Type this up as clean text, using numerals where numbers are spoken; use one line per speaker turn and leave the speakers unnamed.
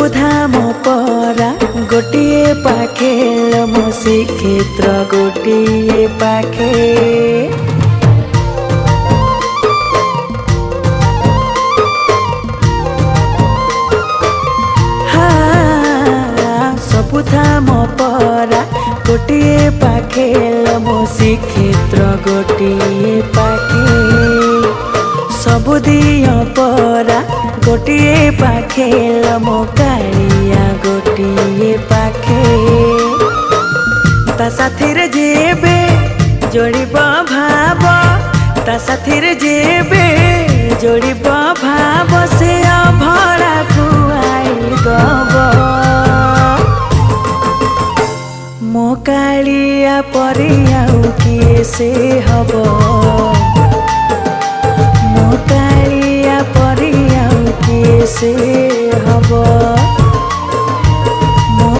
सबुधाम परा गोटिए पाखे मो श्रीक्षेत्र गोटिए पाखे सबुधाम परा गोटिए पाखे मो श्रीक्षेत्र गोटिए पाखे सबुदिय परा गोटिए पाखे मो कालिया गोटिए पाखे ता साथीरे जेबे जोड़िब भाव ता साथीरे जेबे जोड़िब भाव से अभड़ा खुआई दब मो कालिया परिया किए से हब मो कालिया परिया किए से